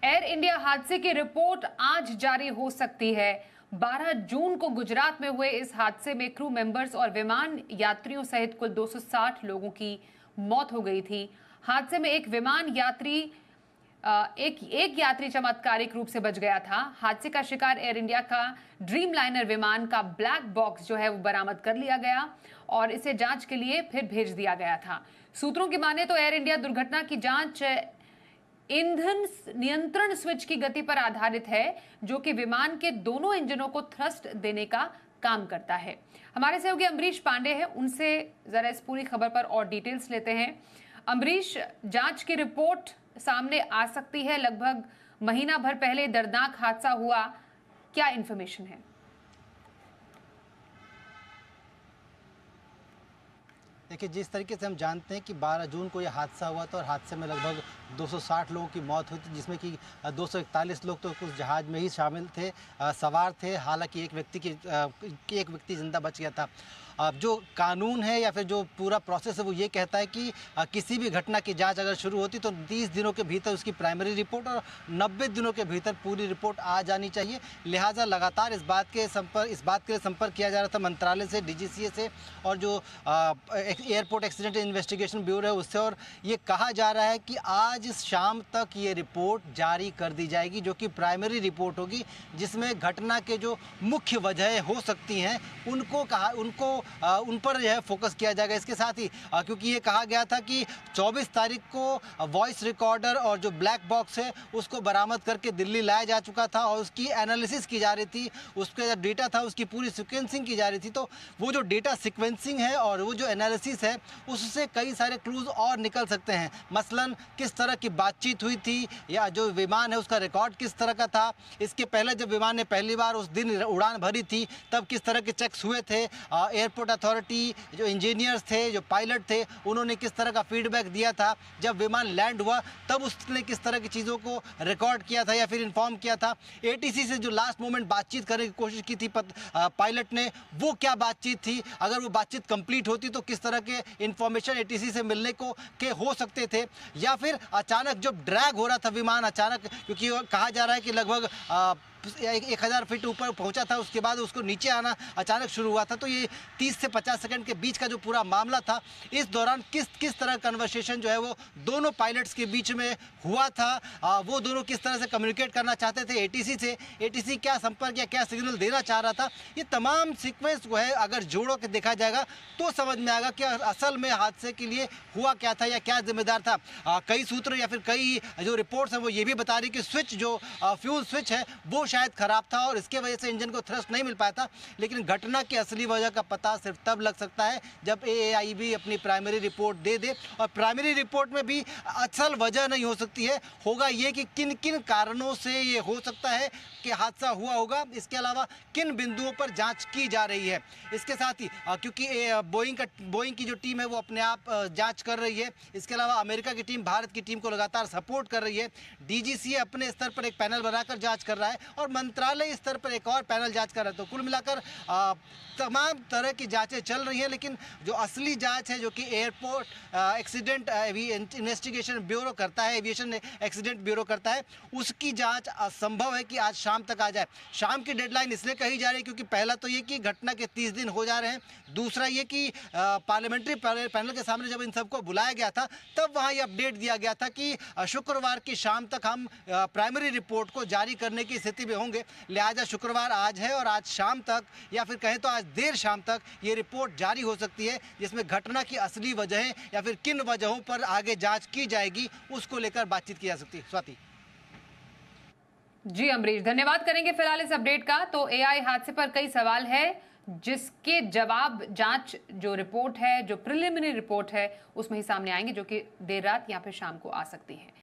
Air India हादसे की report आज जारी हो सकती है। 12 जून को गुजरात में हुए इस हादसे में क्रू मेंबर्स और विमान यात्रियों सहित कुल 260 लोगों की मौत हो गई थी। हादसे में एक विमान यात्री एक यात्री चमत्कारिक रूप से बच गया था। हादसे का शिकार एयर इंडिया का ड्रीम लाइनर विमान का ब्लैक बॉक्स जो है वो बरामद कर लिया गया और इसे जांच के लिए फिर भेज दिया गया था। सूत्रों की माने तो एयर इंडिया दुर्घटना की जांच ईंधन नियंत्रण स्विच की गति पर आधारित है, जो कि विमान के दोनों इंजनों को थ्रस्ट देने का काम करता है। हमारे सहयोगी अमरीश पांडे हैं, उनसे जरा इस पूरी खबर पर और डिटेल्स लेते हैं। अमरीश, जांच की रिपोर्ट सामने आ सकती है। लगभग महीना भर पहले दर्दनाक हादसा हुआ, क्या इंफॉर्मेशन है? देखिए, जिस तरीके से हम जानते हैं कि 12 जून को यह हादसा हुआ था और हादसे में लगभग 260 लोगों की मौत हुई थी, जिसमें कि 241 लोग तो उस जहाज़ में ही शामिल थे, सवार थे। हालांकि एक व्यक्ति जिंदा बच गया था। अब जो कानून है या फिर जो पूरा प्रोसेस है वो ये कहता है कि किसी भी घटना की जांच अगर शुरू होती तो 30 दिनों के भीतर उसकी प्राइमरी रिपोर्ट और 90 दिनों के भीतर पूरी रिपोर्ट आ जानी चाहिए। लिहाजा लगातार इस बात के लिए संपर्क किया जा रहा था मंत्रालय से, डीजीसीए से और जो एयरपोर्ट एक्सीडेंट इन्वेस्टिगेशन ब्यूरो है उससे, और ये कहा जा रहा है कि आज शाम तक ये रिपोर्ट जारी कर दी जाएगी, जो कि प्राइमरी रिपोर्ट होगी, जिसमें घटना के जो मुख्य वजह हो सकती हैं उन पर जो है फोकस किया जाएगा। इसके साथ ही क्योंकि ये कहा गया था कि 24 तारीख को वॉइस रिकॉर्डर और जो ब्लैक बॉक्स है उसको बरामद करके दिल्ली लाया जा चुका था और उसकी एनालिसिस की जा रही थी, उसका जो डेटा था उसकी पूरी सिक्वेंसिंग की जा रही थी। तो वो जो डेटा सिक्वेंसिंग है और वो जो एनालिसिस है उससे कई सारे क्लूज और निकल सकते हैं। मसलन किस तरह की बातचीत हुई थी या जो विमान है उसका रिकॉर्ड किस तरह का था, इसके पहले जब विमान ने पहली बार उस दिन उड़ान भरी थी तब किस तरह के चेक्स हुए थे, एयरपोर्ट अथॉरिटी जो इंजीनियर्स थे, जो पायलट थे, उन्होंने किस तरह का फीडबैक दिया था, जब विमान लैंड हुआ तब उसने किस तरह की चीज़ों को रिकॉर्ड किया था या फिर इन्फॉर्म किया था। एटीसी से जो लास्ट मोमेंट बातचीत करने की कोशिश की थी पायलट ने, वो क्या बातचीत थी, अगर वो बातचीत कंप्लीट होती तो किस तरह के इंफॉर्मेशन एटीसी से मिलने के हो सकते थे, या फिर अचानक जब ड्रैग हो रहा था विमान अचानक, क्योंकि कहा जा रहा है कि लगभग 1000 फीट ऊपर पहुंचा था, उसके बाद उसको नीचे आना अचानक शुरू हुआ था। तो ये 30 से 50 सेकंड के बीच का जो पूरा मामला था, इस दौरान किस तरह कन्वर्सेशन जो है वो दोनों पायलट्स के बीच में हुआ था, वो दोनों किस तरह से कम्युनिकेट करना चाहते थे एटीसी से, एटीसी क्या संपर्क या क्या सिग्नल देना चाह रहा था, ये तमाम सीक्वेंस जो है अगर जोड़ों के देखा जाएगा तो समझ में आएगा कि असल में हादसे के लिए हुआ क्या था या क्या जिम्मेदार था। कई सूत्र या फिर कई जो रिपोर्ट्स हैं वो ये भी बता रही कि स्विच जो फ्यूल स्विच है वो शायद खराब था और इसके वजह से इंजन को थ्रस्ट नहीं मिल पाया था। लेकिन घटना की असली वजह का पता सिर्फ तब लग सकता है जब एएआईबी अपनी प्राइमरी रिपोर्ट दे दे, और प्राइमरी रिपोर्ट में भी असल वजह नहीं हो सकती है, होगा ये कि किन किन कारणों से ये हो सकता है कि हादसा हुआ होगा, इसके अलावा किन बिंदुओं पर जांच की जा रही है। इसके साथ ही क्योंकि बोइंग की जो टीम है वो अपने आप जांच कर रही है, इसके अलावा अमेरिका की टीम भारत की टीम को लगातार सपोर्ट कर रही है, डीजीसीए अपने स्तर पर एक पैनल बनाकर जांच कर रहा है और मंत्रालय स्तर पर एक और पैनल जांच कर रहा है। तो कुल मिलाकर तमाम तरह की जांचें चल रही हैं, लेकिन जो असली जांच है जो कि एयरपोर्ट एक्सीडेंट इन्वेस्टिगेशन ब्यूरो करता है, एविएशन एक्सीडेंट ब्यूरो करता है, उसकी जांच असंभव है कि आज शाम तक आ जाए। शाम की डेडलाइन इसलिए कही जा रही है क्योंकि पहला तो ये कि घटना के 30 दिन हो जा रहे हैं, दूसरा ये कि पार्लियामेंट्री पैनल के सामने जब इन सबको बुलाया गया था तब वहाँ ये अपडेट दिया गया था कि शुक्रवार की शाम तक हम प्राइमरी रिपोर्ट को जारी करने की स्थिति में होंगे। लिहाजा शुक्रवार आज है और आज शाम तक या फिर कहें तो आज देर शाम तक ये रिपोर्ट जारी हो सकती है, जिसमें घटना की असली वजहें या फिर किन वजहों पर आगे जांच की जाएगी उसको लेकर बातचीत की जा सकती है। स्वाति। जी अमरीश, धन्यवाद करेंगे फिलहाल इस अपडेट का। तो एआई हादसे पर कई सवाल है जिसके जवाब जांच जो रिपोर्ट है, जो प्रिलिमिनरी रिपोर्ट है, उसमें ही सामने आएंगे, जो कि देर रात या फिर शाम को आ सकती है।